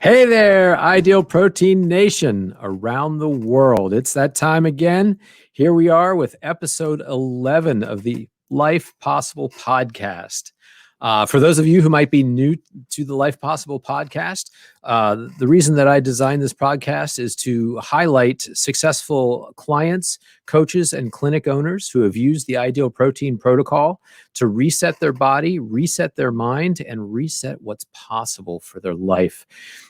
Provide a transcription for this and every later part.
Hey there, Ideal Protein Nation around the world. It's that time again. Here we are with episode 11 of the Life Possible podcast. For those of you who might be new to the Life Possible podcast, the reason that I designed this podcast is to highlight successful clients, coaches, and clinic owners who have used the Ideal Protein protocol to reset their body, reset their mind, and reset what's possible for their life.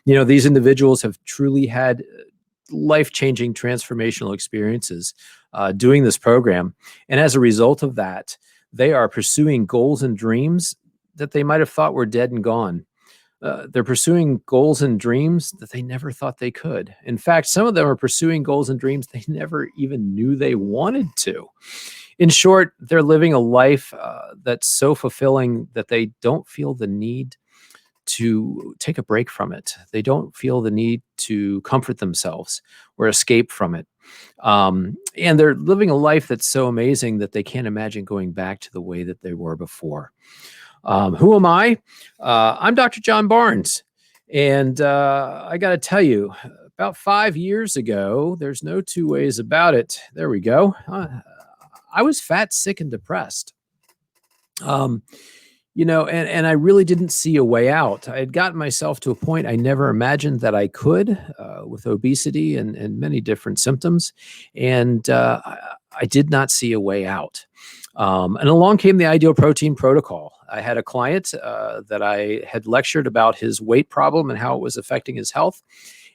You know, these individuals have truly had life-changing transformational experiences doing this program. And as a result of that, they are pursuing goals and dreams that they might have thought were dead and gone. They're pursuing goals and dreams that they never thought they could. In fact, some of them are pursuing goals and dreams they never even knew they wanted to. In short, they're living a life that's so fulfilling that they don't feel the need to take a break from it. They don't feel the need to comfort themselves or escape from it. And they're living a life that's so amazing that they can't imagine going back to the way that they were before. Who am I? I'm Dr. John Barnes. And I got to tell you, about 5 years ago, there's no two ways about it. There we go. I was fat, sick, and depressed. And I really didn't see a way out. I had gotten myself to a point I never imagined that I could with obesity and many different symptoms. And I did not see a way out. And along came the Ideal Protein protocol. I had a client that I had lectured about his weight problem and how it was affecting his health.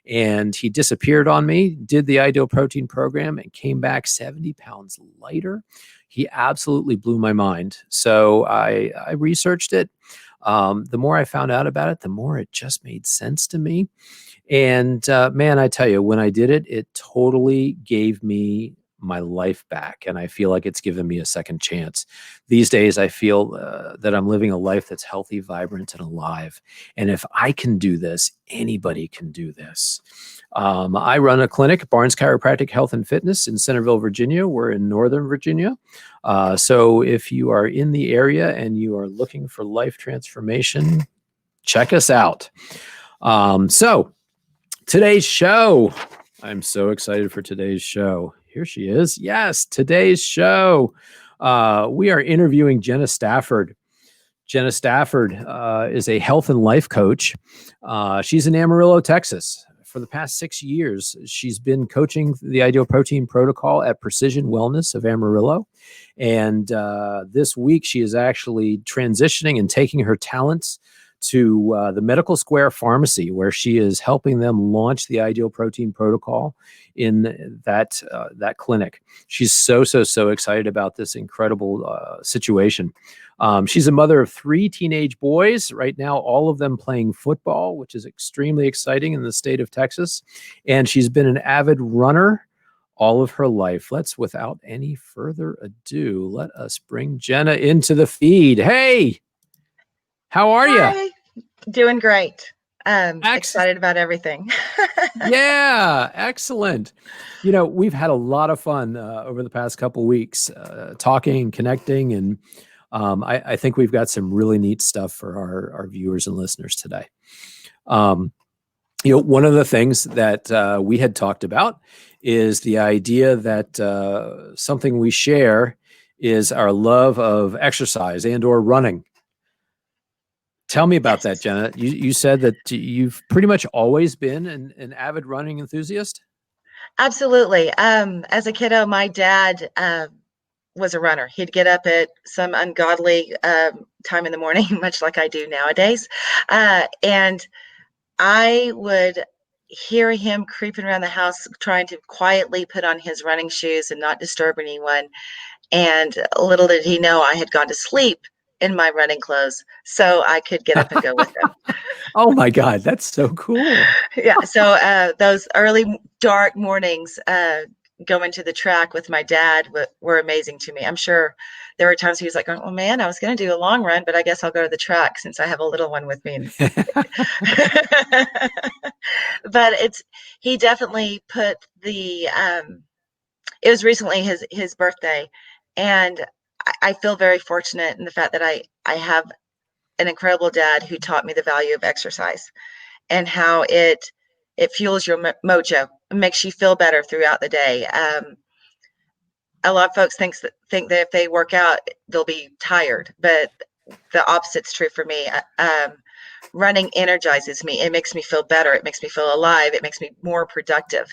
And he disappeared on me, did the Ideal Protein program, and came back 70 pounds lighter. He absolutely blew my mind. So I researched it. The more I found out about it, the more it just made sense to me. And man, I tell you, when I did it, it totally gave me my life back. And I feel like it's given me a second chance. These days, I feel that I'm living a life that's healthy, vibrant, and alive. And if I can do this, anybody can do this. I run a clinic, Barnes Chiropractic Health and Fitness in Centerville, Virginia. We're in Northern Virginia. So if you are in the area and you are looking for life transformation, check us out. So today's show, I'm so excited for today's show. Here she is. Yes, today's show. We are interviewing Jena Stafford. Jena Stafford is a health and life coach. She's in Amarillo, Texas. For the past 6 years, she's been coaching the Ideal Protein protocol at Precision Wellness of Amarillo. And this week, she is actually transitioning and taking her talents to the Medical Square Pharmacy, where she is helping them launch the Ideal Protein protocol in that clinic. She's so excited about this incredible situation. She's a mother of 3 teenage boys right now, all of them playing football, which is extremely exciting in the state of Texas. And she's been an avid runner all of her life. Let's, without any further ado, let us bring Jena into the feed. Hey! How are you? Doing great. Excited about everything. Yeah, excellent. You know, we've had a lot of fun over the past couple weeks talking, connecting, and I think we've got some really neat stuff for our viewers and listeners today. One of the things that we had talked about is the idea that something we share is our love of exercise and or running. Tell me about that, Jena. You said that you've pretty much always been an avid running enthusiast? Absolutely. As a kiddo, my dad was a runner. He'd get up at some ungodly time in the morning, much like I do nowadays. And I would hear him creeping around the house trying to quietly put on his running shoes and not disturb anyone. And little did he know I had gone to sleep in my running clothes so I could get up and go with him. Oh my God, that's so cool. Yeah. So those early dark mornings going to the track with my dad were amazing to me. I'm sure there were times he was like, oh man, I was going to do a long run, but I guess I'll go to the track since I have a little one with me. But he definitely put it was recently his birthday, and I feel very fortunate in the fact that I have an incredible dad who taught me the value of exercise. and how it fuels your mojo. It makes you feel better throughout the day. A lot of folks think that if they work out, they'll be tired, but the opposite's true for me. Running energizes me. It makes me feel better. It makes me feel alive. It makes me more productive.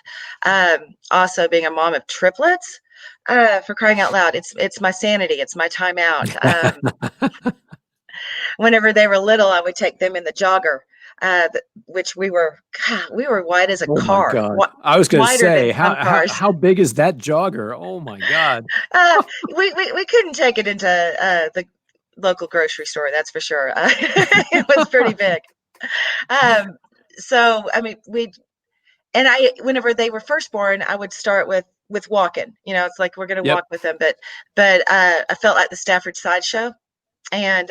Also, being a mom of triplets, for crying out loud, it's my sanity. It's my time out. Whenever they were little, I would take them in the jogger, which we were wide as a Oh my car, God. I was going to wider than say, some cars. how big is that jogger? Oh my God. Uh, we couldn't take it into the local grocery store, that's for sure. It was pretty big. Um, so I mean, whenever they were first born, I would start with walking. It's like we're going to Yep. walk with them, but I felt like the Stafford sideshow. And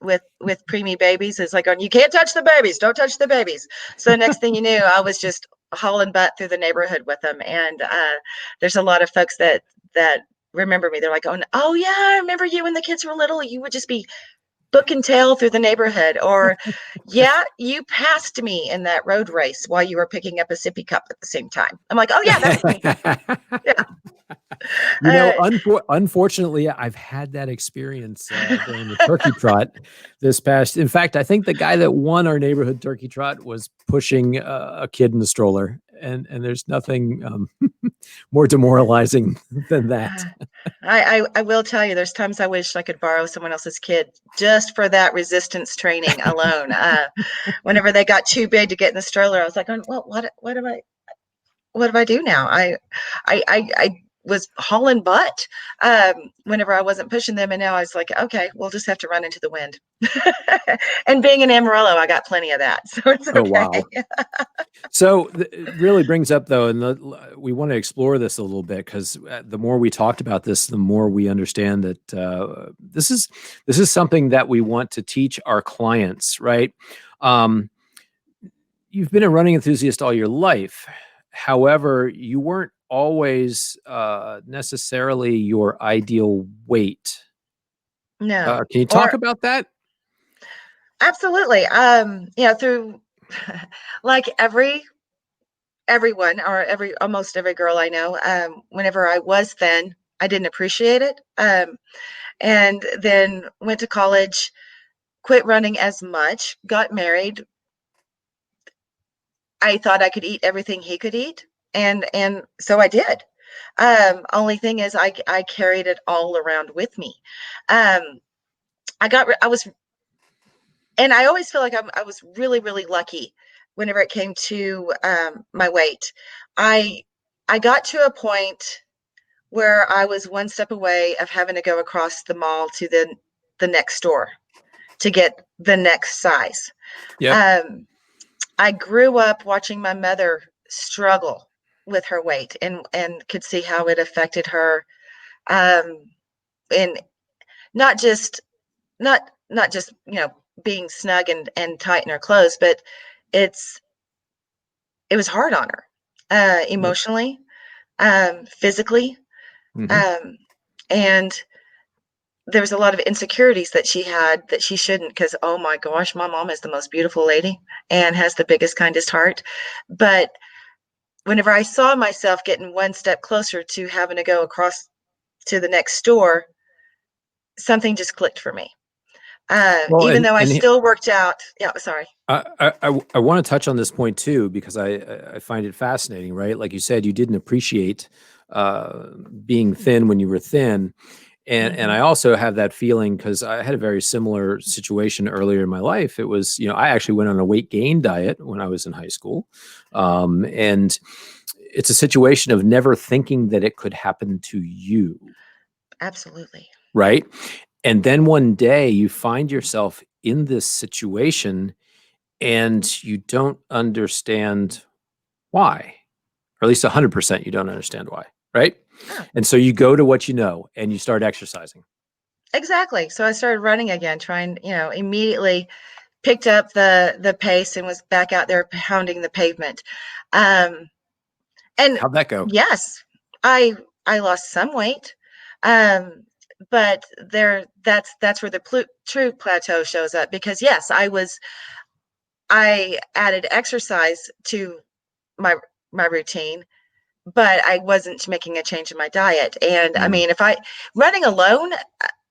with preemie babies, it's like, you can't touch the babies, don't touch the babies. So next thing you knew, I was just hauling butt through the neighborhood with them. And there's a lot of folks that remember me. They're like, oh yeah, I remember you when the kids were little. You would just be book and tail through the neighborhood. Or yeah, you passed me in that road race while you were picking up a sippy cup at the same time. I'm like, oh yeah, that was me. Yeah. Unfortunately, I've had that experience during the turkey trot this past. In fact, I think the guy that won our neighborhood turkey trot was pushing a kid in the stroller, and there's nothing more demoralizing than that. I will tell you, there's times I wish I could borrow someone else's kid just for that resistance training alone. Whenever they got too big to get in the stroller, I was like, well, what do I do now? I was hauling butt whenever I wasn't pushing them, and now I was like, okay, we'll just have to run into the wind. And being in Amarillo, I got plenty of that, so it's okay. Oh wow! So it really brings up though, and we want to explore this a little bit, because the more we talked about this, the more we understand that this is something that we want to teach our clients, right? You've been a running enthusiast all your life. However, you weren't always necessarily your ideal weight. No. Can you talk about that? Absolutely. Through like everyone, or almost every girl I know, whenever I was thin, I didn't appreciate it. And then went to college, quit running as much, got married. I thought I could eat everything he could eat, and so I did. Only thing is, I carried it all around with me. Um, I was, and I always feel like I was really, really lucky whenever it came to my weight. I I got to a point where I was one step away of having to go across the mall to the next store to get the next size. Yep. I grew up watching my mother struggle with her weight, and could see how it affected her, and not just not just being snug and tight in her clothes, but it's it was hard on her, Yep. emotionally, physically, Mm-hmm. um, and there was a lot of insecurities that she had that she shouldn't, because oh my gosh, my mom is the most beautiful lady and has the biggest, kindest heart. But whenever I saw myself getting one step closer to having to go across to the next store, something just clicked for me. Well, Even though I and still worked out. Yeah, sorry. I want to touch on this point too, because I find it fascinating, right? Like you said, you didn't appreciate being thin when you were thin. And I Hmm. also have that feeling because I had a very similar situation earlier in my life. It was, I actually went on a weight gain diet when I was in high school. And it's a situation of never thinking that it could happen to you, Absolutely. right? And then one day you find yourself in this situation and you don't understand why, or at least 100% you don't understand why, right? Oh, And so you go to what you know and you start exercising. exactly. So I started running again, trying, immediately picked up the pace and was back out there pounding the pavement. Um, and How'd that go? yes, I I lost some weight. Um, but that's where the true plateau shows up, because yes, I added exercise to my my routine, but I wasn't making a change in my diet. And I Mm. mean, if I running alone,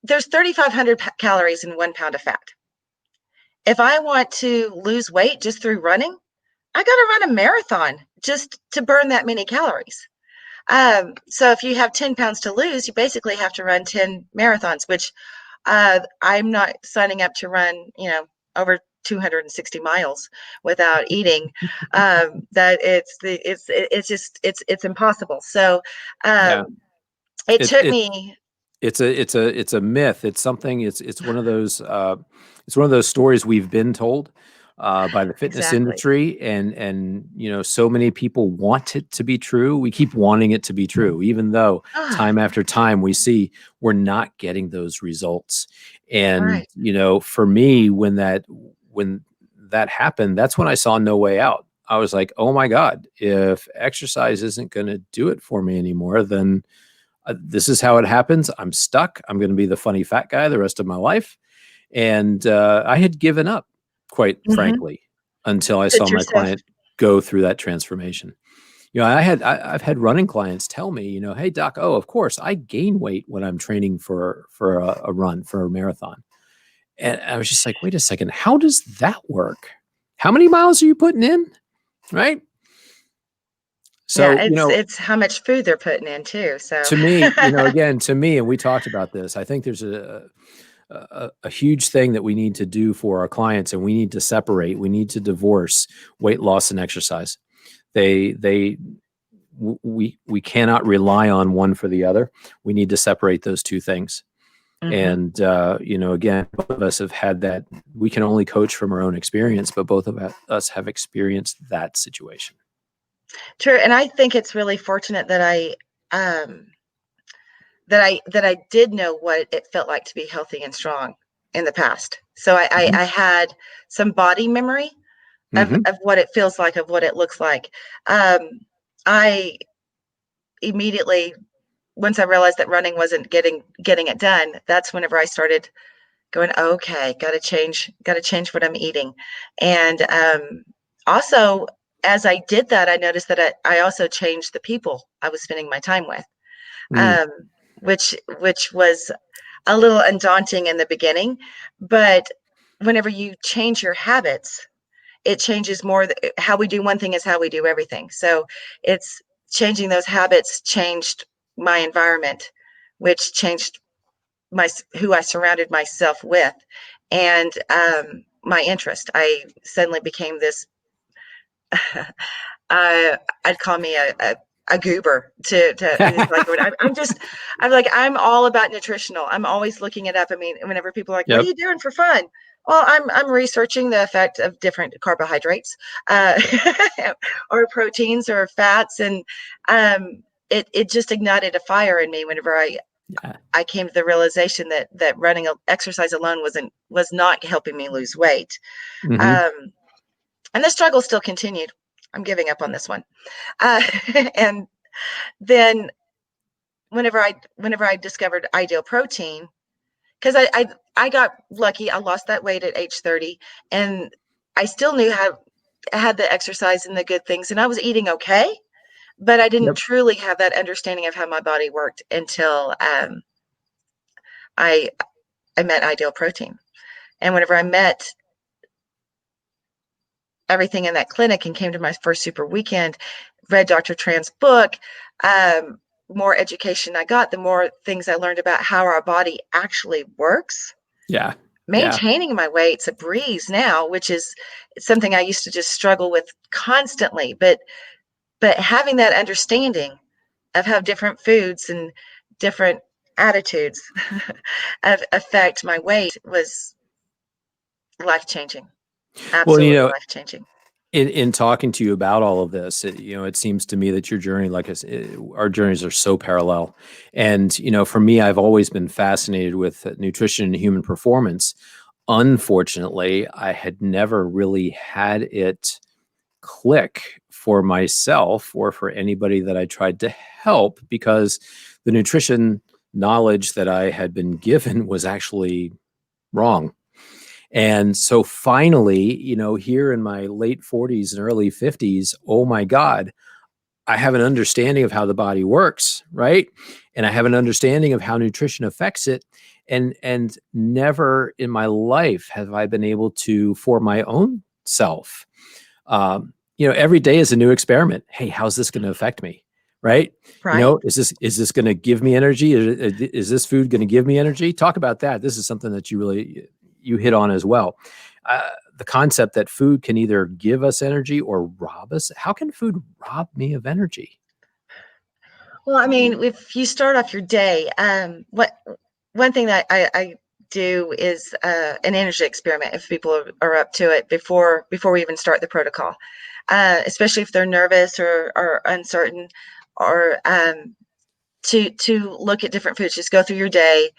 there's 3,500 calories in 1 pound of fat. If I want to lose weight just through running, I got to run a marathon just to burn that many calories. So if you have 10 pounds to lose, you basically have to run 10 marathons, which I'm not signing up to run, over 260 miles without eating. That it's impossible. So Yeah. um, it It, took it, me it's a myth. It's something. It's one of those. It's one of those stories we've been told by the fitness exactly. industry, and so many people want it to be true. We keep wanting it to be true, even though Ah, time after time we see we're not getting those results. And right. for me, when that happened, that's when I saw no way out. I was like, oh my God, if exercise isn't going to do it for me anymore, then this is how it happens. I'm stuck. I'm going to be the funny fat guy the rest of my life. And I had given up, quite Hmm. frankly, until I saw Put my yourself. client go through that transformation. I've had running clients tell me, hey doc, oh, of course I gain weight when I'm training for a run, for a marathon. And I was just like, wait a second, how does that work? How many miles are you putting in? Right. Yeah, So, it's how much food they're putting in too. So to me, again, to me, and we talked about this, I think there's a huge thing that we need to do for our clients, and we need to separate, we need to divorce weight loss and exercise. They we cannot rely on one for the other. We need to separate those two things. hmm. And again, both of us have had that. We can only coach from our own experience, but both of us have experienced that situation. True, and I think it's really fortunate that um, I did know what it felt like to be healthy and strong in the past. So Hmm. I had some body memory Hmm. of what it feels like, of what it looks like. Um, I immediately, once I realized that running wasn't getting it done, that's whenever I started going, okay, got to change what I'm eating. And also, as I did that, I noticed that I also changed the people I was spending my time with, Mm. um, which was a little undaunting in the beginning. But whenever you change your habits, it changes more. How we do one thing is how we do everything. So it's changing those habits changed my environment, which changed my who I surrounded myself with, and my interest. I suddenly became this. I'd call me a goober to it's like I'm like I'm all about nutritional. I'm always looking it up. I mean, whenever people are like, "What are Yep. you doing for fun?" Well, I'm researching the effect of different carbohydrates, uh, or proteins or fats, and it just ignited a fire in me whenever Yeah. I came to the realization that running exercise alone was not helping me lose weight. Hmm. Um, and the struggle still continued. I'm giving up on this one. Uh, and then whenever I discovered ideal protein, because I got lucky, I lost that weight at age 30, and I still knew how I had the exercise and the good things, and I was eating okay, but I didn't Yep. truly have that understanding of how my body worked until I I met ideal protein. And whenever I met everything in that clinic and came to my first super weekend, read Dr. Tran's book, um, more education I got, the more things I learned about how our body actually works. Yeah. Yeah. Maintaining my weight's a breeze now, which is something I used to just struggle with constantly. But having that understanding of how different foods and different attitudes affect my weight was life changing, Well, absolutely life changing. in talking to you about all of this, it seems to me that your journey, our journeys are so parallel. And, for me, I've always been fascinated with nutrition and human performance. Unfortunately, I had never really had it click for myself or for anybody that I tried to help, because the nutrition knowledge that I had been given was actually wrong. And so finally, here in my late 40s and early 50s, oh my God, I have an understanding of how the body works, right? And I have an understanding of how nutrition affects it. And never in my life have I been able to, for my own self, every day is a new experiment. Hey, how's this going to affect me? Right? Right. Is this going to give me energy? Is this food going to give me energy? Talk about that. This is something that you hit on as well. The concept that food can either give us energy or rob us. How can food rob me of energy? Well, I mean, if you start off your day, what one thing that I do is an energy experiment if people are up to it before we even start the protocol, especially if they're nervous or uncertain, or to look at different foods. Just go through your day,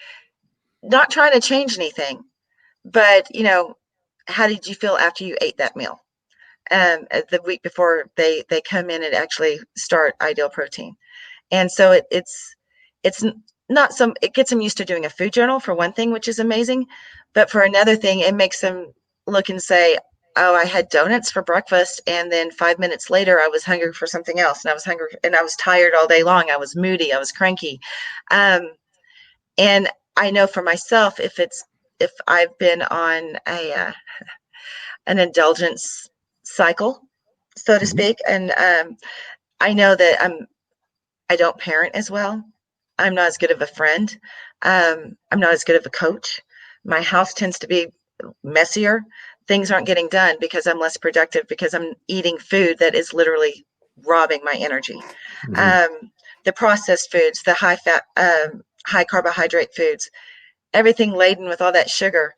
not trying to change anything, but how did you feel after you ate that meal? The week before they come in and actually start Ideal Protein. And so it's not some it gets them used to doing a food journal for one thing, which is amazing. But for another thing, it makes them look and say, oh, I had donuts for breakfast, and then 5 minutes later I was hungry for something else, and I was hungry and I was tired all day long. I was moody, I was cranky. Um, and I know for myself, if I've been on an indulgence cycle, so to Mhm. speak, and I know that I don't parent as well. I'm not as good of a friend. I'm not as good of a coach. My house tends to be messier. Things aren't getting done because I'm less productive, because I'm eating food that is literally robbing my energy. Mhm. Um, the processed foods, the high fat, high carbohydrate foods, everything laden with all that sugar,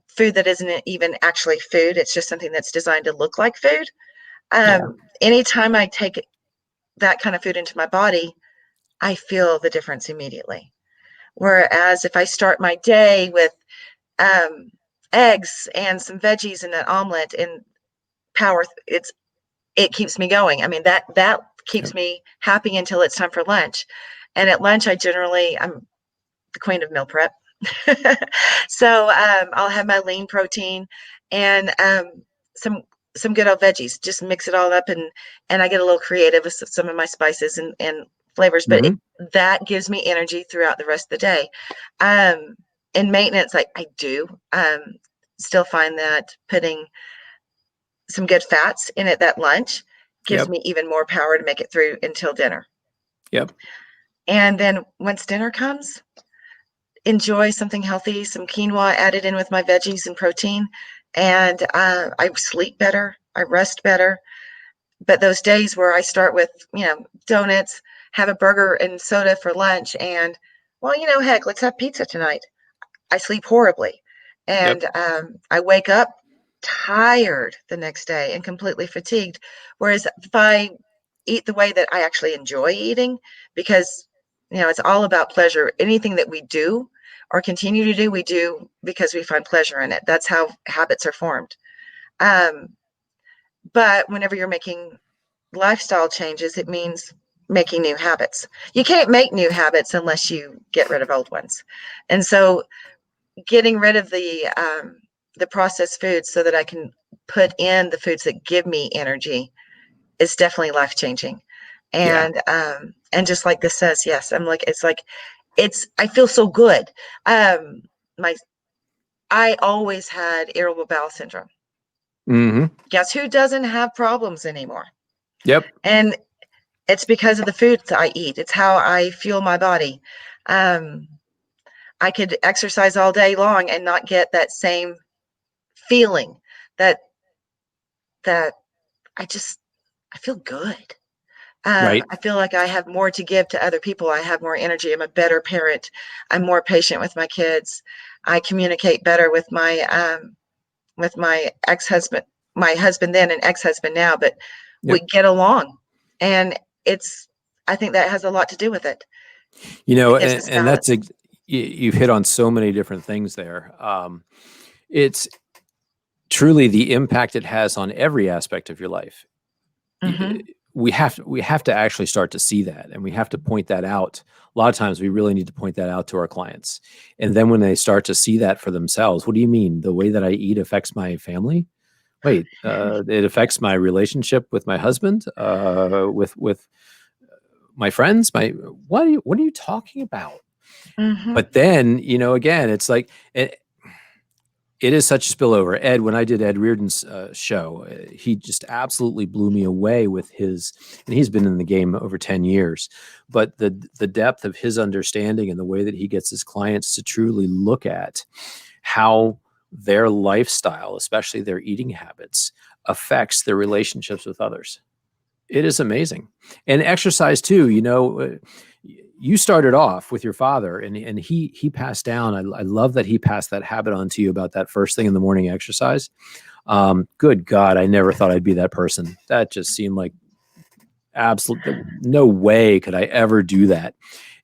food that isn't even actually food. It's just something that's designed to look like food. Yeah. Anytime I take that kind of food into my body, I feel the difference immediately. Whereas if I start my day with um, eggs and some veggies and an omelet and it keeps me going. I mean, that keeps Yep. me happy until it's time for lunch. And at lunch, I'm the queen of meal prep. So I'll have my lean protein and some some good old veggies. Just mix it all up, and I get a little creative with some of my spices and flavors. But Mhm. that gives me energy throughout the rest of the day. Um, in maintenance, I do still find that putting some good fats in it that lunch gives Yep. me even more power to make it through until dinner. Yep. And then once dinner comes, enjoy something healthy, some quinoa added in with my veggies and protein, and I sleep better, I rest better. But those days where I start with, donuts, have a burger and soda for lunch, and well, heck, let's have pizza tonight. I sleep horribly, Yep. and I wake up tired the next day and completely fatigued. Whereas if I eat the way that I actually enjoy eating, because it's all about pleasure. Anything that we do or continue to do, we do because we find pleasure in it. That's how habits are formed. Um, but whenever you're making lifestyle changes, it means making new habits. You can't make new habits unless you get rid of old ones. And so getting rid of the processed foods so that I can put in the foods that give me energy is definitely life changing. Yeah. And just like this says, yes, it's I feel so good. Um my I always had irritable bowel syndrome. Mhm. Guess who doesn't have problems anymore? Yep. And it's because of the foods I eat. It's how I fuel my body. Um I could exercise all day long and not get that same feeling that that I just I feel good. Right. I feel like I have more to give to other people. I have more energy. I'm a better parent. I'm more patient with my kids. I communicate better with my ex-husband, my husband then and ex-husband now, but we Yep. get along. And it's I think that has a lot to do with it. It gives us And balance. you've hit on so many different things there. It's truly the impact it has on every aspect of your life. Mhm. we have to actually start to see that, and we have to point that out. A lot of times we really need to point that out to our clients. And then when they start to see that for themselves, what do you mean? The way that I eat affects my family? Wait, it affects my relationship with my husband, with my friends, what are you talking about? Mm-hmm. But then, again, it's like it is such a spillover. Ed, when I did Ed Reardon's show, he just absolutely blew me away with his, and he's been in the game over 10 years, but the depth of his understanding and the way that he gets his clients to truly look at how their lifestyle, especially their eating habits, affects their relationships with others. It is amazing. And exercise too, you started off with your father, and he passed down. I love that he passed that habit on to you about that first thing in the morning exercise. Good God, I never thought I'd be that person. That just seemed like absolute, no way could I ever do that.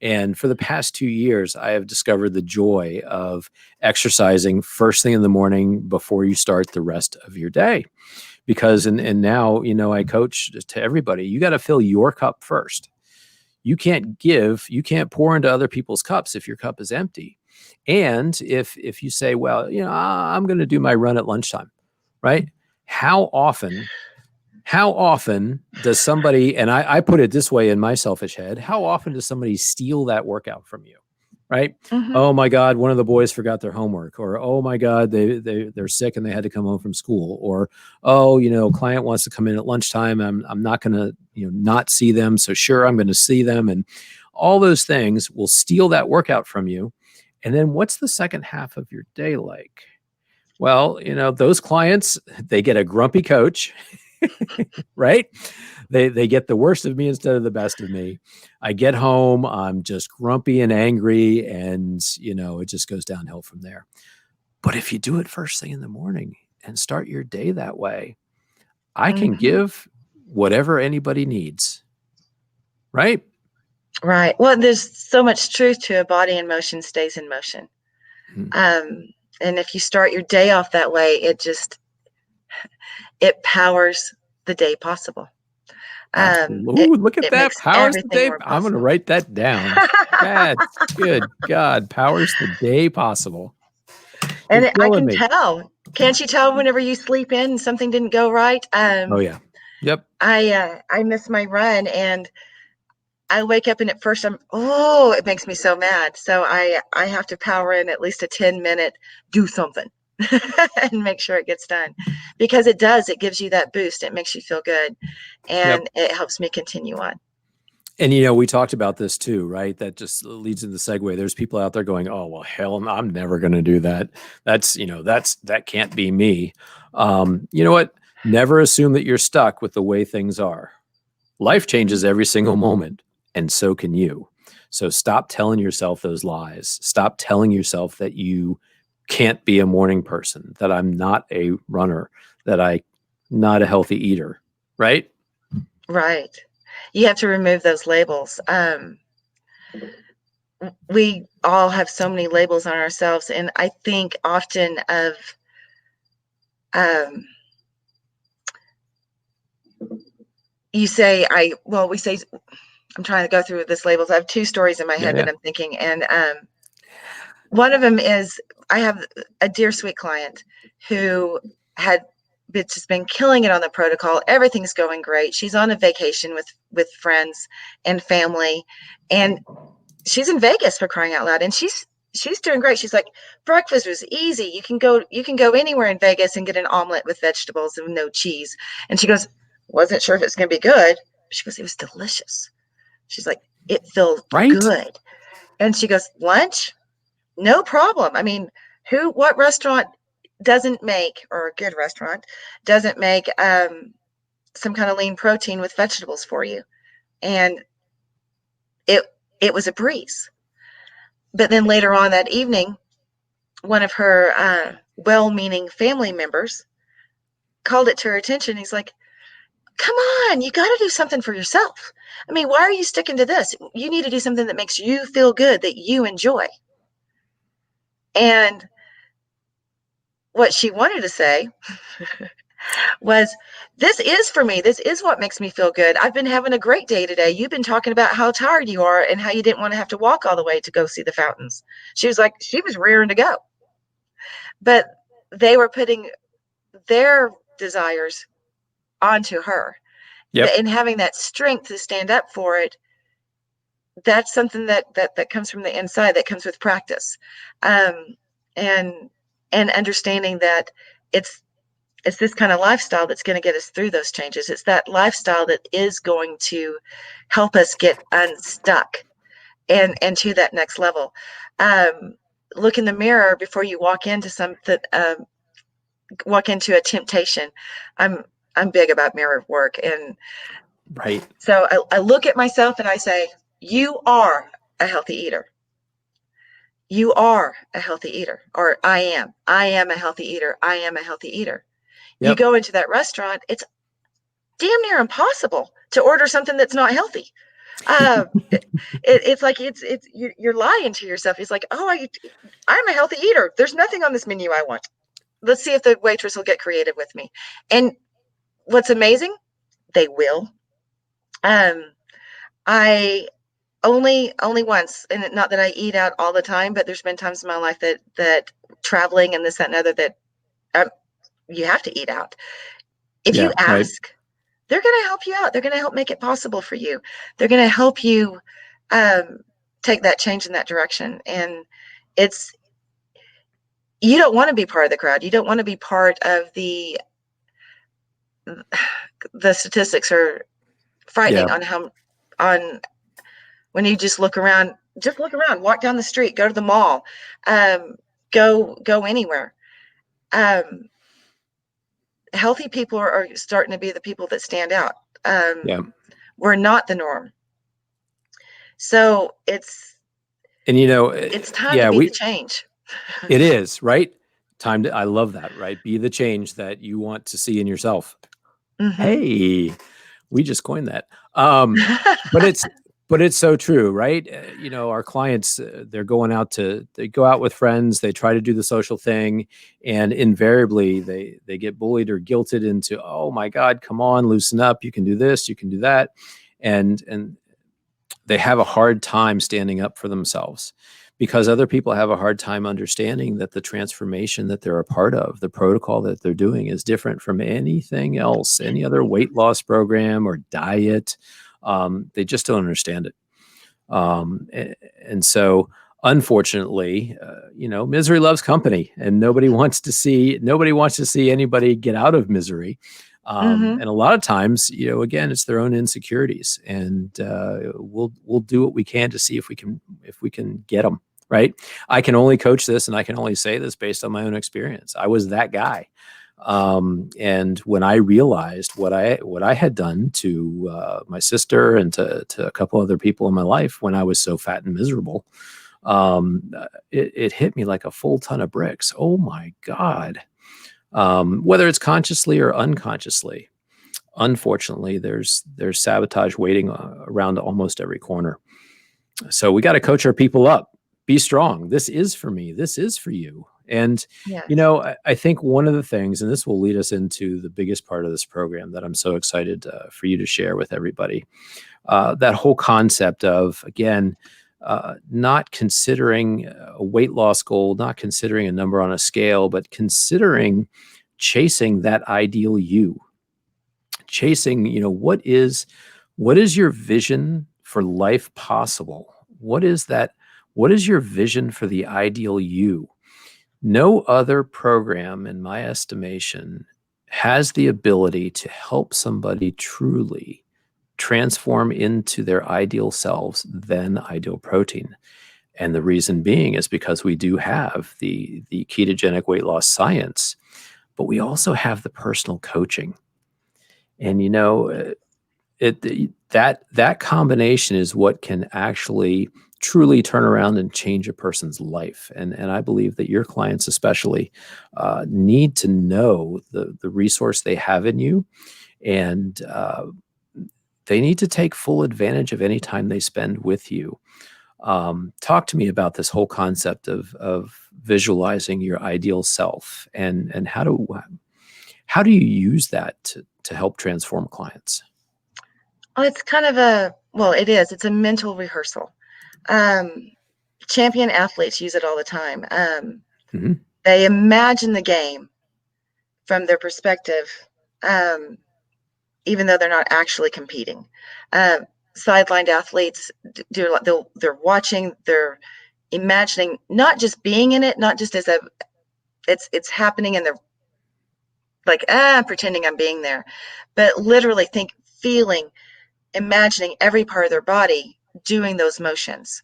And for the past 2 years, I have discovered the joy of exercising first thing in the morning before you start the rest of your day. Because, and now, I coach to everybody, you got to fill your cup first. You can't pour into other people's cups if your cup is empty. And if you say, well, I'm going to do my run at lunchtime, right? How often does somebody, and I put it this way in my selfish head, how often does somebody steal that workout from you? Right? Mm-hmm. Oh my God, one of the boys forgot their homework, or oh my God, they're sick and they had to come home from school, or client wants to come in at lunchtime. I'm not going to not see them, so sure, I'm going to see them, and all those things will steal that workout from you. And then what's the second half of your day like? Well, those clients, they get a grumpy coach. Right? They get the worst of me instead of the best of me. I get home, I'm just grumpy and angry, and it just goes downhill from there. But if you do it first thing in the morning and start your day that way, I can Mm-hmm. give whatever anybody needs. Right? Right. Well, there's so much truth to a body in motion stays in motion. Mhm. And if you start your day off that way, it powers the day possible. Absolutely. It Ooh, look at it that. makes Powers the everything day. more I'm going to possible. write that down. That's good. God, powers the day possible. You're I killing can me. tell. Can't you tell whenever you sleep in and something didn't go right? Oh, yeah. Yep. I miss my run, and I wake up, and at first it makes me so mad. So I have to power in at least a 10-minute do something and make sure it gets done, because it gives you that boost. It makes you feel good, Yep. and it helps me continue on. And we talked about this too, right? That just leads into the segue. There's people out there going, "Oh well, hell, I'm never going to do that. That can't be me." You know what? Never assume that you're stuck with the way things are. Life changes every single moment, and so can you. So stop telling yourself those lies. Stop telling yourself that you can't be a morning person, that I'm not a runner, that I'm not a healthy eater, right? Right. You have to remove those labels. We all have so many labels on ourselves, and I think often of um, you say we say, I'm trying to go through this labels. I have two stories in my Yeah, head yeah. that I'm thinking, and one of them is, I have a dear sweet client who had just been killing it on the protocol. Everything's going great. She's on a vacation with friends and family, and she's in Vegas, for crying out loud, and she's doing great. She's like, breakfast was easy. You can go anywhere in Vegas and get an omelet with vegetables and no cheese. And she goes, wasn't sure if it's going to be good. She goes, it was delicious. She's like, it felt Right? good. And she goes, lunch, no problem. I mean, what restaurant doesn't make, or a good restaurant doesn't make some kind of lean protein with vegetables for you? And it it was a breeze. But then later on that evening, one of her well-meaning family members called it to her attention. He's like, come on, you got to do something for yourself. I mean, why are you sticking to this? You need to do something that makes you feel good, that you enjoy. And what she wanted to say was, this is for me. This is what makes me feel good. I've been having a great day today. You've been talking about how tired you are and how you didn't want to have to walk all the way to go see the fountains. She was like, she was rearing to go, but they were putting their desires onto her. Yep. And having that strength to stand up for it, that's something that comes from the inside, that comes with practice. um, and and understanding that it's it's this kind of lifestyle that's going to get us through those changes. It's that lifestyle that is going to help us get unstuck and to that next level. um, Look in the mirror before you walk into something, walk into a temptation. I'm big about mirror work, and Right. so I look at myself and I say, you are a healthy eater. You are a healthy eater. Or I am a healthy eater. I am a healthy eater. You Yep. go into that restaurant, it's damn near impossible to order something that's not healthy. uh, it's like you're lying to yourself. It's like, oh, I'm a healthy eater, there's nothing on this menu I want. Let's see if the waitress will get creative with me. And what's amazing, they will. um I only once, and not that I eat out all the time, but there's been times in my life that traveling and this, that, and other, that um, you have to eat out. If you Yeah. Right. ask, they're going to help you out. They're going to help make it possible for you. They're going to help you um, take that change in that direction. And it's, you don't want to be part of the crowd. You don't want to be part of the statistics are Yeah. frightening on how, on when you just look around, walk down the street, go to the mall, um, go anywhere. Um, Healthy people are starting to be the people that stand out. Um, Yeah. we're not the norm, so And it's time to yeah, be the change. it is right. Time to, I love that, right? Be the change that you want to see in yourself. Hmm. Hey, we just coined that. But it's so true, right? Our clients, they go out with friends, they try to do the social thing, and invariably they get bullied or guilted into, oh my God, come on, loosen up, you can do this, you can do that, and they have a hard time standing up for themselves because other people have a hard time understanding that the transformation that they're a part of, the protocol that they're doing, is different from anything else, any other weight loss program or diet. They just don't understand it. And so, unfortunately, misery loves company, and nobody wants to see anybody get out of misery. Hmm. And a lot of times, again, it's their own insecurities, and we'll do what we can to see if we can get them right. I can only coach this, and I can only say this based on my own experience. I was that guy. And when I realized what I had done to my sister and to a couple other people in my life when I was so fat and miserable, it hit me like a full ton of bricks. Oh my God. Whether it's consciously or unconsciously, unfortunately, there's sabotage waiting around almost every corner. So we got to coach our people up. Be strong. This is for me. This is for you. And Yes. I think one of the things, and this will lead us into the biggest part of this program that I'm so excited for you to share with everybody, that whole concept of, again, not considering a weight loss goal, not considering a number on a scale, but considering chasing that ideal you. Chasing, what is your vision for life possible? What is that? What is your vision for the ideal you? No other program, in my estimation, has the ability to help somebody truly transform into their ideal selves than Ideal Protein. And the reason being is because we do have the ketogenic weight loss science, but we also have the personal coaching. And that combination is what can actually truly turn around and change a person's life. And I believe that your clients especially need to know the resource they have in you, and they need to take full advantage of any time they spend with you. Talk to me about this whole concept of visualizing your ideal self, and How do you use that to help transform clients? Oh, it's kind of it is. It's a mental rehearsal. Um, Champion athletes use it all the time. Mm-hmm. They imagine the game from their perspective, um, even though they're not actually competing. Uh, Sidelined athletes they're watching, they're imagining, not just being in it, not just as it's happening and they're like pretending I'm being there, but literally feeling, imagining every part of their body doing those motions,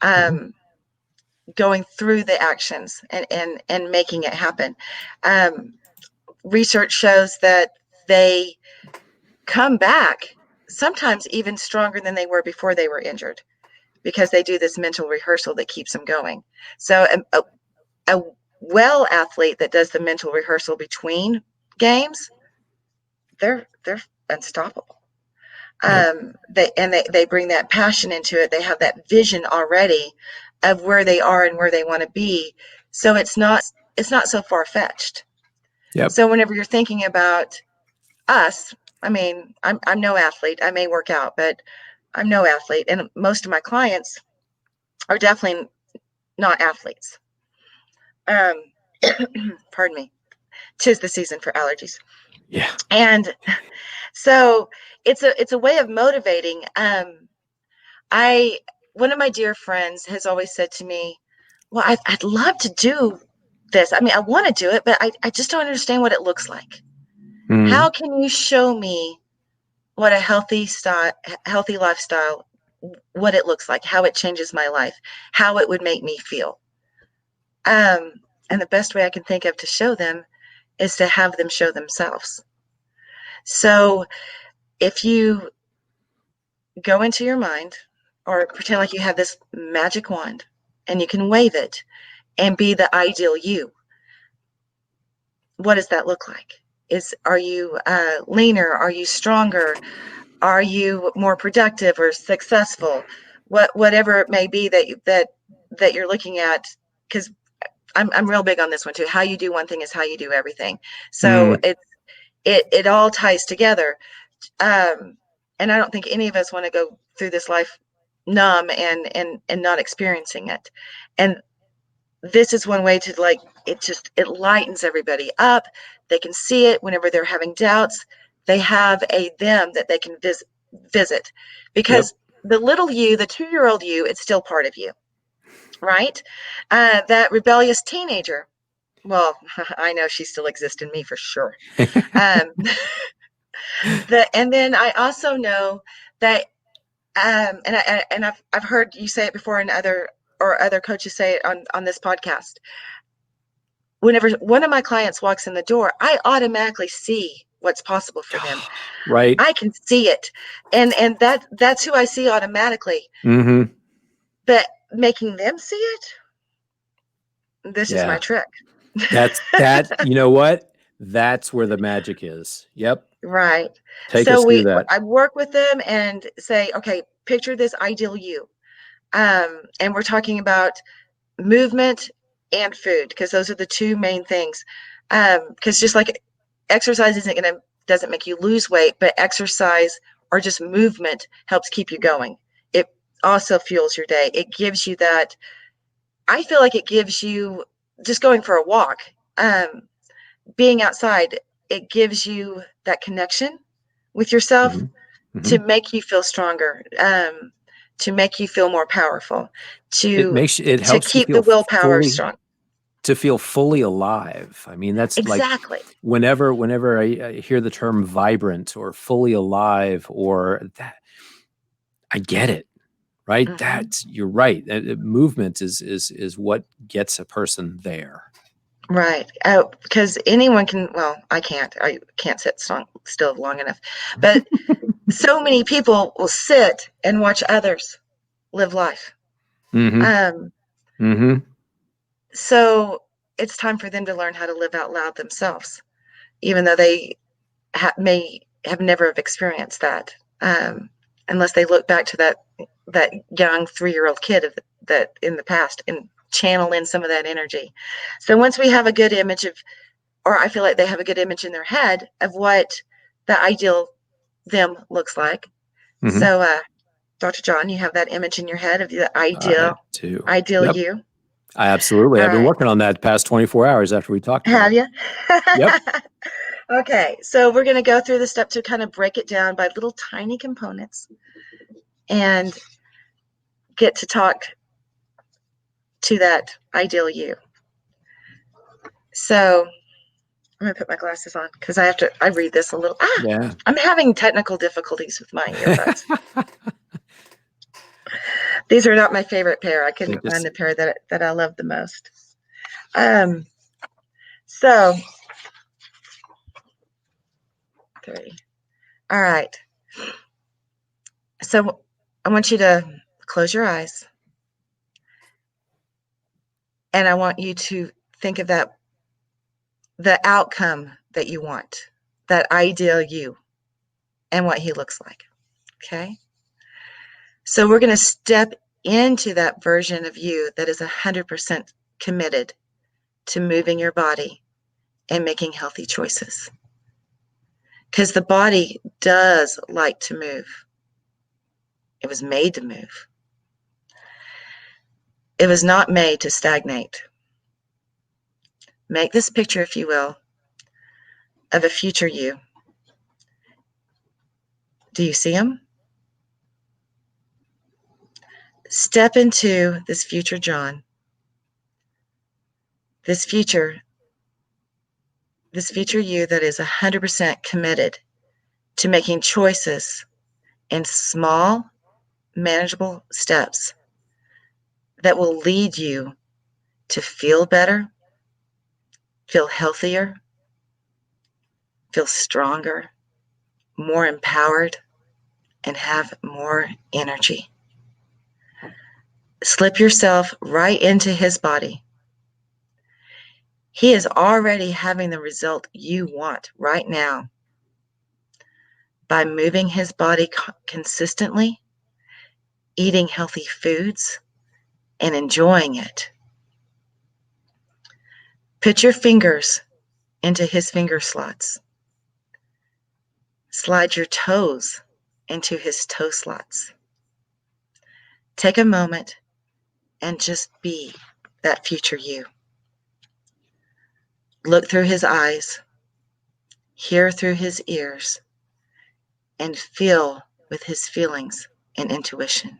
Mm-hmm. um, going through the actions and making it happen. Um, Research shows that they come back sometimes even stronger than they were before they were injured because they do this mental rehearsal that keeps them going. So a well athlete that does the mental rehearsal between games, they're unstoppable. Yep. They bring that passion into it. They have that vision already of where they are and where they want to be. So it's not so far fetched. Yep. So whenever you're thinking about us, I mean, I'm no athlete. I may work out, but I'm no athlete, and most of my clients are definitely not athletes. Um, Pardon me. 'Tis the season for allergies, Yeah. and so it's a way of motivating. I One of my dear friends has always said to me, "Well, I'd love to do this. I mean, I want to do it, but I just don't understand what it looks like. Mm-hmm. How can you show me what a healthy lifestyle, what it looks like, how it changes my life, how it would make me feel?" Um, and the best way I can think of to show them is to have them show themselves. So if you go into your mind or pretend like you have this magic wand and you can wave it and be the ideal you, what does that look like? Are you leaner? Are you stronger? Are you more productive or successful? Whatever it may be that you're looking at, because I'm real big on this one too. How you do one thing is how you do everything. So Mm. it all ties together. Um, and I don't think any of us want to go through this life numb and not experiencing it. And this is one way to, like, it lightens everybody up. They can see it whenever they're having doubts. They have a them that they can visit, Yep. because the little you, the 2-year-old you, it's still part of you, right? That rebellious teenager, well, I know she still exists in me for sure. Um, and then I also know that, and I've heard you say it before, in other coaches say it on this podcast. Whenever one of my clients walks in the door, I automatically see what's possible for them. Right. I can see it, and that's who I see automatically. Mm-hmm. But making them see it, this is my Yeah. trick. You know what? That's where the magic is. Yep. Right. Take So us through that. I work with them and say, okay, picture this ideal you. And we're talking about movement and food, because those are the two main things. Because just like exercise doesn't make you lose weight, but exercise or just movement helps keep you going. It also fuels your day. It gives you that. I feel like it gives you, just going for a walk, um, being outside. It gives you that connection with yourself Mm-hmm. Mm-hmm. to make you feel stronger, to make you feel more powerful, to It helps you keep the willpower strong. feel fully alive. I mean, that's like Exactly. whenever I hear the term vibrant or fully alive or that, I get it, right? Hmm. You're right. Movement is what gets a person there. Right. Because anyone can, well, I can't sit still long enough, but so many people will sit and watch others live life. Mm-hmm. Um, Mm-hmm. so it's time for them to learn how to live out loud themselves, even though they may have never have experienced that, unless they look back to that young 3-year-old kid that in the past and channel in some of that energy. So once we have a good image of or I feel like they have a good image in their head of what the ideal them looks like. Hmm. So, Dr. John, you have that image in your head of the I do. ideal Yep. you. I absolutely. All I've been right. working on that past 24 hours after we talked about Have it. you? Yep. Okay, so we're going to go through the step to kind of break it down by little tiny components and get to talk to that ideal you. So I'm going to put my glasses on because I read this a little. Yeah. I'm having technical difficulties with my earbuds. These are not my favorite pair. I They couldn't find just the pair that I love the most. Um, so, three. All right. So I want you to close your eyes and I want you to think of the outcome that you want, that ideal you, and what he looks like. Okay. So we're going to step into that version of you that is 100% committed to moving your body and making healthy choices. Because the body does like to move. It was made to move. It was not made to stagnate. Make this picture, if you will, of a future you. Do you see him? Step into this future John. This future you that is 100% committed to making choices in small, manageable steps that will lead you to feel better, feel healthier, feel stronger, more empowered, and have more energy. Slip yourself right into his body. He is already having the result you want right now by moving his body consistently, eating healthy foods, and enjoying it. Put your fingers into his finger slots. Slide your toes into his toe slots. Take a moment and just be that future you. Look through his eyes, hear through his ears, and feel with his feelings and intuition.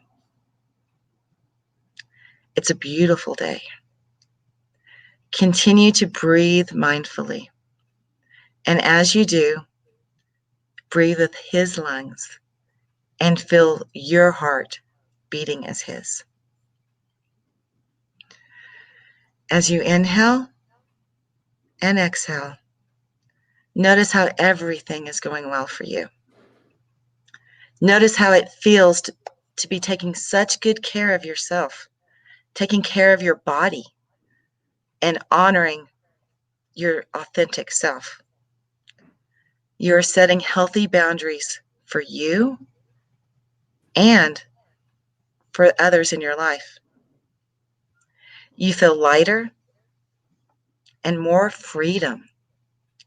It's a beautiful day. Continue to breathe mindfully. And as you do, breathe with his lungs and feel your heart beating as his. As you inhale and exhale, notice how everything is going well for you. Notice how it feels to be taking such good care of yourself, taking care of your body, and honoring your authentic self. You're setting healthy boundaries for you and for others in your life. You feel lighter and more freedom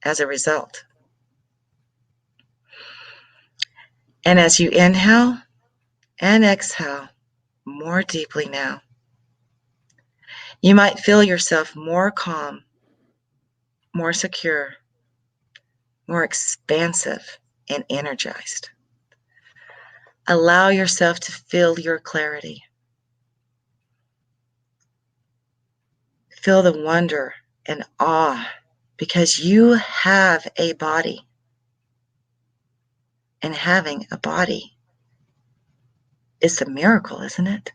as a result. And as you inhale and exhale more deeply now, you might feel yourself more calm, more secure, more expansive, and energized. Allow yourself to feel your clarity. Feel the wonder and awe because you have a body. And having a body is a miracle, isn't it?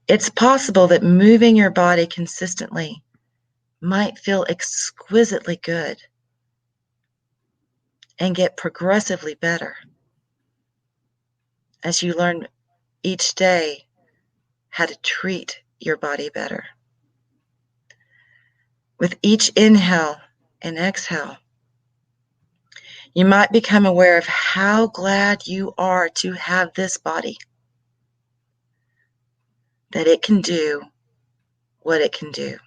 It's possible that moving your body consistently might feel exquisitely good and get progressively better as you learn each day how to treat your body better. With each inhale and exhale, you might become aware of how glad you are to have this body, that it can do what it can do.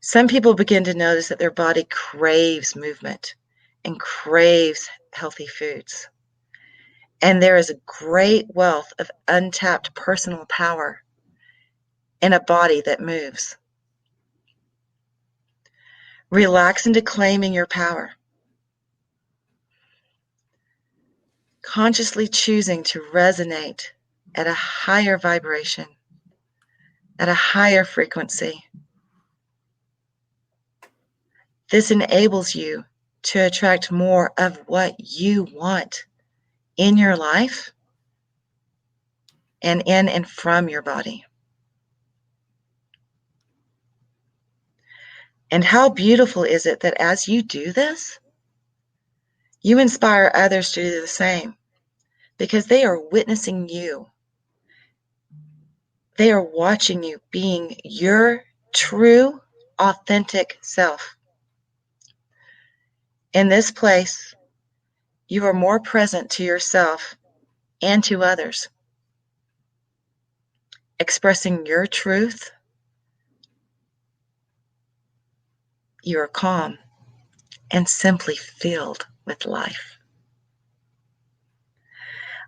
Some people begin to notice that their body craves movement and craves healthy foods. And there is a great wealth of untapped personal power in a body that moves. Relax into claiming your power. Consciously choosing to resonate at a higher vibration, at a higher frequency. This enables you to attract more of what you want in your life and in and from your body. And how beautiful is it that as you do this, you inspire others to do the same because they are witnessing you. They are watching you being your true, authentic self. In this place, you are more present to yourself and to others, expressing your truth. You are calm and simply filled with life.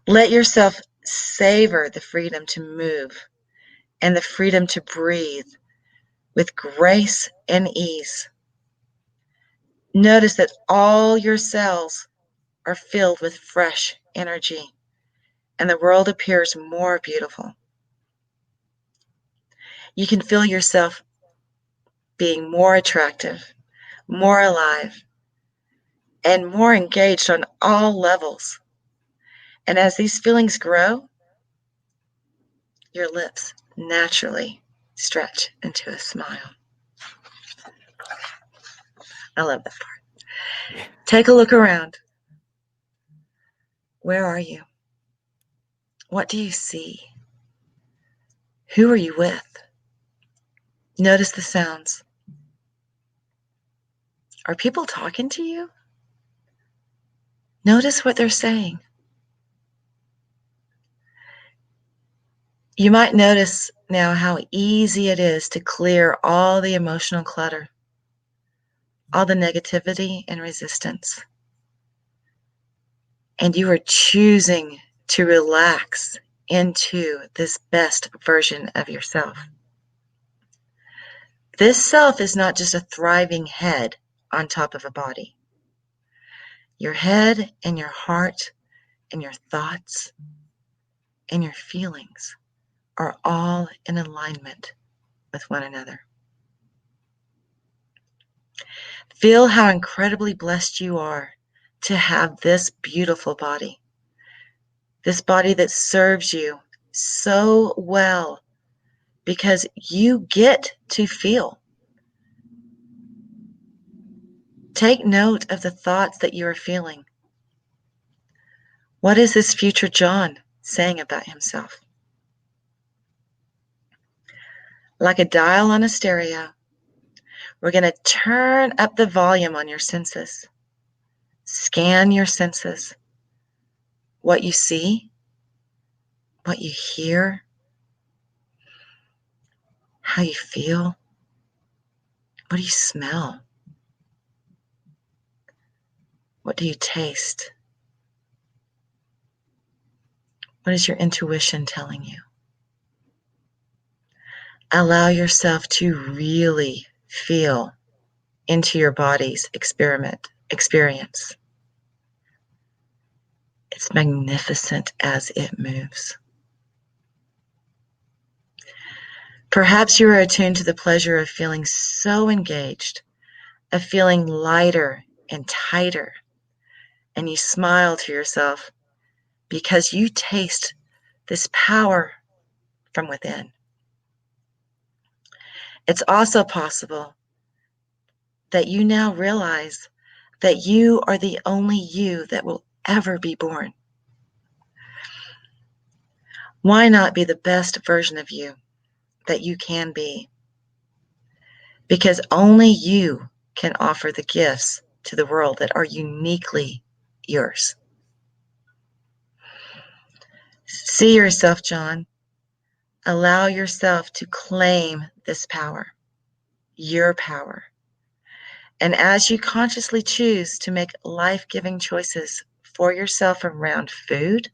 Let yourself savor the freedom to move and the freedom to breathe with grace and ease. Notice that all your cells are filled with fresh energy, and the world appears more beautiful. You can feel yourself being more attractive, more alive, and more engaged on all levels. And as these feelings grow, your lips naturally stretch into a smile. I love that part. Take a look around. Where are you? What do you see? Who are you with? Notice the sounds. Are people talking to you? Notice what they're saying. You might notice now how easy it is to clear all the emotional clutter, all the negativity and resistance. And you are choosing to relax into this best version of yourself. This self is not just a thriving head on top of a body. Your head and your heart and your thoughts and your feelings are all in alignment with one another. Feel how incredibly blessed you are to have this beautiful body. This body that serves you so well because you get to feel. Take note of the thoughts that you are feeling. What is this future John saying about himself? Like a dial on a stereo, we're going to turn up the volume on your senses. Scan your senses. What you see, what you hear, how you feel, what do you smell? What do you taste? What is your intuition telling you? Allow yourself to really feel into your body's experience. It's magnificent as it moves. Perhaps you are attuned to the pleasure of feeling so engaged, of feeling lighter and tighter, and you smile to yourself because you taste this power from within. It's also possible that you now realize that you are the only you that will ever be born. Why not be the best version of you that you can be? Because only you can offer the gifts to the world that are uniquely yours. See yourself, John. Allow yourself to claim this power. your power. And as you consciously choose to make life-giving choices for yourself around food,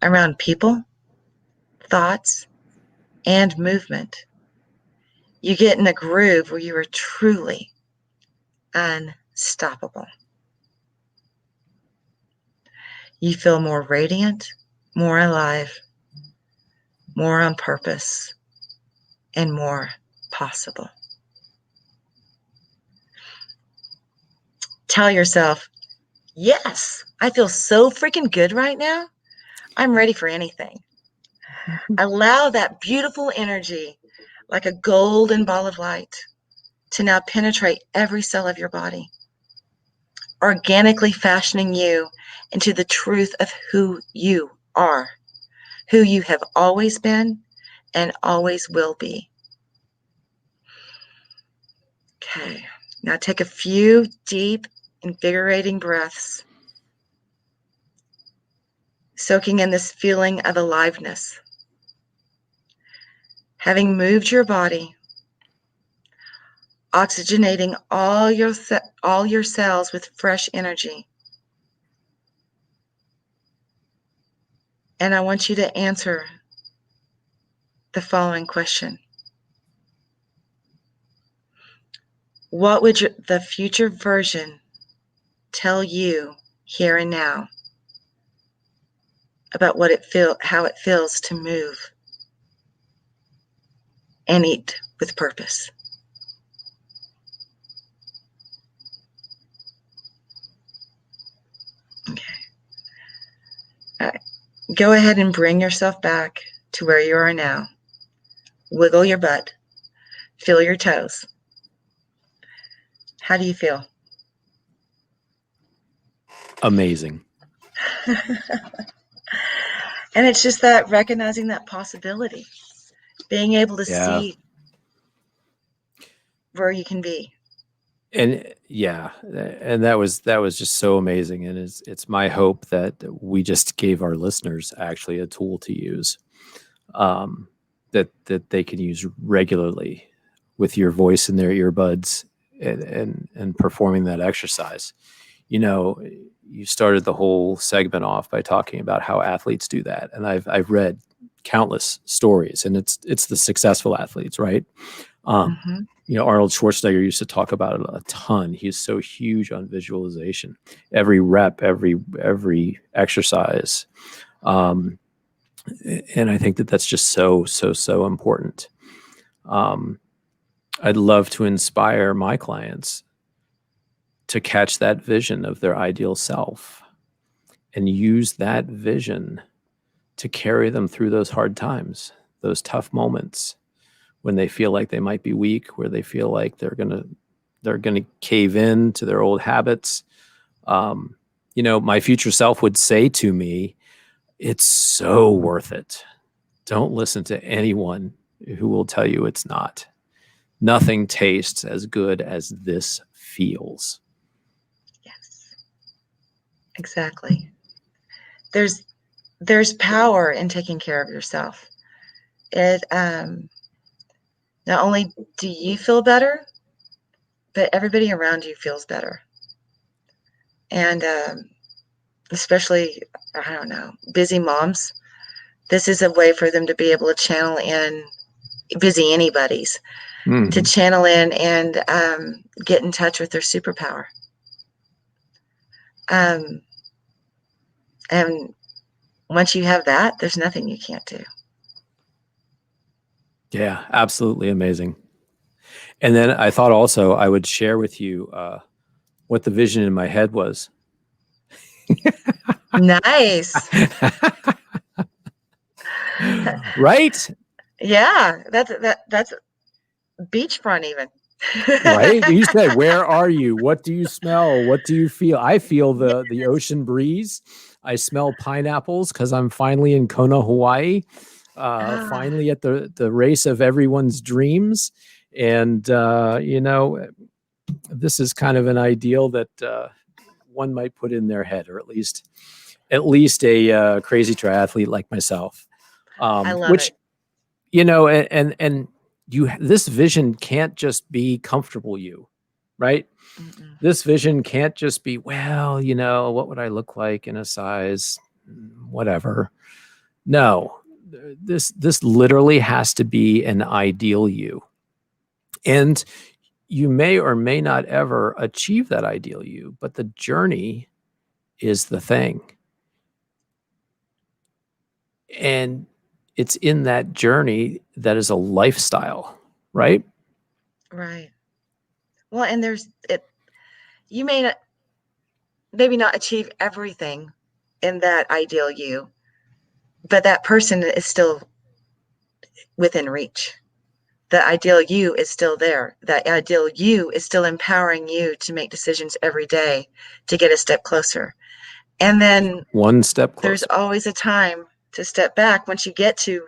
around people, thoughts, and movement, you get in a groove where you are truly unstoppable. You feel more radiant, more alive, more on purpose, and more possible. Tell yourself, yes, I feel so freaking good right now. I'm ready for anything. Allow that beautiful energy, like a golden ball of light, to now penetrate every cell of your body, organically fashioning you into the truth of who you are, who you have always been and always will be. Okay, now take a few deep, invigorating breaths, soaking in this feeling of aliveness. Having moved your body, oxygenating all your cells with fresh energy. And I want you to answer the following question. What would the future version tell you here and now about how it feels to move and eat with purpose? Okay. All right. Go ahead and bring yourself back to where you are now. Wiggle your butt. Feel your toes. How do you feel? Amazing. And it's just that recognizing that possibility, being able to Yeah. see where you can be. And yeah, and that was just so amazing. And it's my hope that we just gave our listeners actually a tool to use, that they can use regularly with your voice in their earbuds, and performing that exercise. You know, you started the whole segment off by talking about how athletes do that, and I've read countless stories, and it's the successful athletes, right? Mm-hmm. Arnold Schwarzenegger used to talk about it a ton. He's so huge on visualization. Every rep, every exercise, and I think that's just so important. I'd love to inspire my clients to catch that vision of their ideal self and use that vision to carry them through those hard times, those tough moments when they feel like they might be weak, where they feel like they're gonna cave in to their old habits. My future self would say to me, "It's so worth it. Don't listen to anyone who will tell you it's not. Nothing tastes as good as this feels." Yes, exactly. There's power in taking care of yourself. It not only do you feel better, but everybody around you feels better. And especially, I don't know, busy moms, this is a way for them to be able to channel in, busy anybody's, to channel in and get in touch with their superpower. And once you have that, there's nothing you can't do. Yeah, absolutely amazing. And then I thought also I would share with you what the vision in my head was. Nice. Right? Yeah, that's beachfront even. Right? You said, "Where are you? What do you smell? What do you feel?" I feel the ocean breeze. I smell pineapples because I'm finally in Kona, Hawaii. Finally at the race of everyone's dreams. And this is kind of an ideal that one might put in their head, or at least a crazy triathlete like myself. I love Which, it. and this vision can't just be comfortable you, right? Mm-mm. This vision can't just be, well, what would I look like in a size, whatever. No, this literally has to be an ideal you. And you may or may not ever achieve that ideal you, but the journey is the thing. And it's in that journey that is a lifestyle, right? Right. Well, and you may not, maybe not achieve everything in that ideal you, but that person is still within reach. The ideal you is still there. That ideal you is still empowering you to make decisions every day to get a step closer. And then One step there's closer. always a time to step back once you get to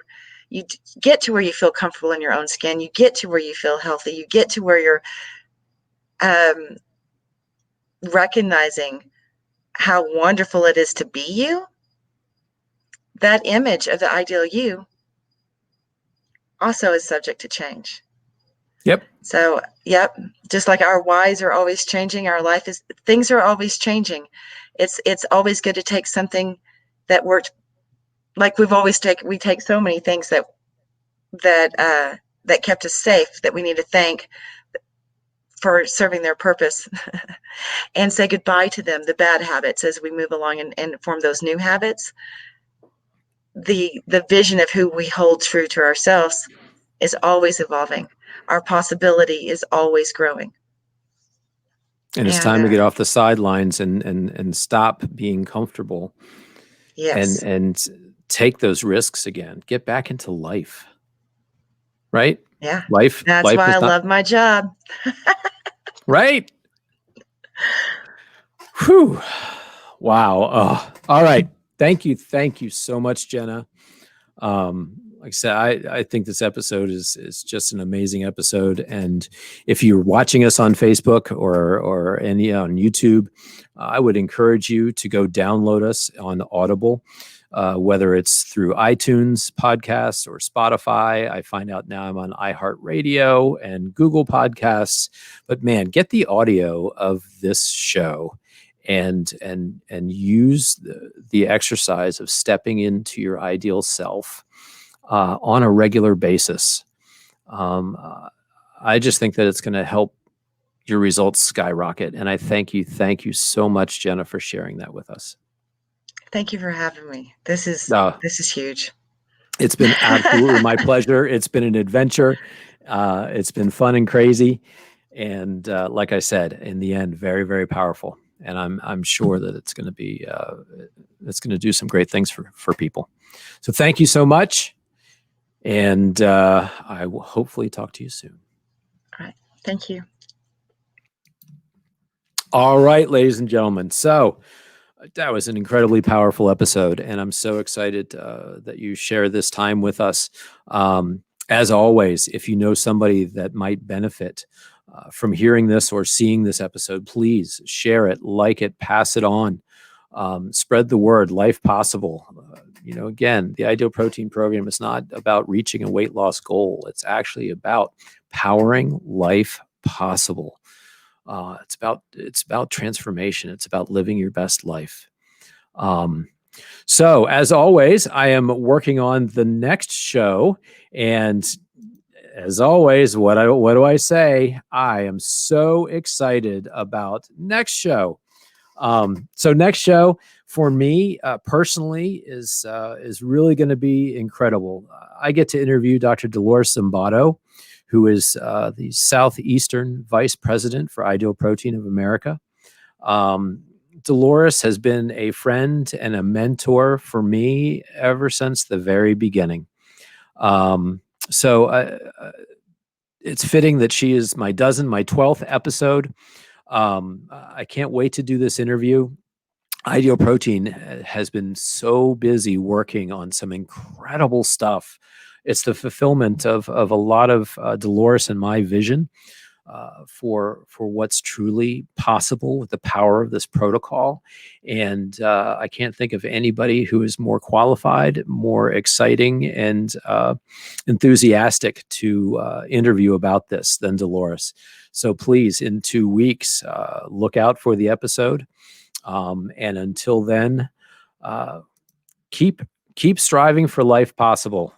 where you feel comfortable in your own skin. You get to where you feel healthy. You get to where you're um, recognizing how wonderful it is to be you. That image of the ideal you also is subject to change. Yep. So, yep, just like our whys are always changing, things are always changing. It's always good to take something that worked, like we take so many things that kept us safe, that we need to thank for serving their purpose, and say goodbye to them, the bad habits, as we move along and form those new habits. The vision of who we hold true to ourselves is always evolving. Our possibility is always growing. And it's And time to get off the sidelines and stop being comfortable yes, and take those risks again. Get back into life. Right? yeah, Life that's why I is not love my job. right. Whew. Wow. Oh, all right. Thank you so much, Jena. Like I said, I think this episode is just an amazing episode. And if you're watching us on Facebook or any on YouTube, I would encourage you to go download us on Audible, whether it's through iTunes podcasts or Spotify. I find out now I'm on iHeartRadio and Google Podcasts. But man, get the audio of this show and use the exercise of stepping into your ideal self on a regular basis. I just think that it's going to help your results skyrocket. And I thank you so much, Jena, for sharing that with us. Thank you for having me. This is huge. It's been absolutely my pleasure. It's been an adventure. It's been fun and crazy. And like I said, in the end, very, very powerful. And I'm sure that it's going to be it's going to do some great things for people. So thank you so much, and I will hopefully talk to you soon. All right, thank you. All right, ladies and gentlemen. So that was an incredibly powerful episode, and I'm so excited that you share this time with us. As always, if you know somebody that might benefit from hearing this or seeing this episode, please share it, like it, pass it on, spread the word. Life Possible. Again, the Ideal Protein Program is not about reaching a weight loss goal. It's actually about powering life possible. It's about transformation. It's about living your best life. So as always, I am working on the next show, and as always, what do I say? I am so excited about next show. So next show for me personally is really going to be incredible. I get to interview Dr. Dolores Zimbato, who is the Southeastern Vice President for Ideal Protein of America. Dolores has been a friend and a mentor for me ever since the very beginning. So it's fitting that she is my 12th episode. I can't wait to do this interview. Ideal Protein has been so busy working on some incredible stuff. It's the fulfillment of a lot of Dolores and my vision. for what's truly possible with the power of this protocol. And I can't think of anybody who is more qualified, more exciting, and enthusiastic to interview about this than Dolores. So please, in 2 weeks, look out for the episode. And until then, keep striving for life possible.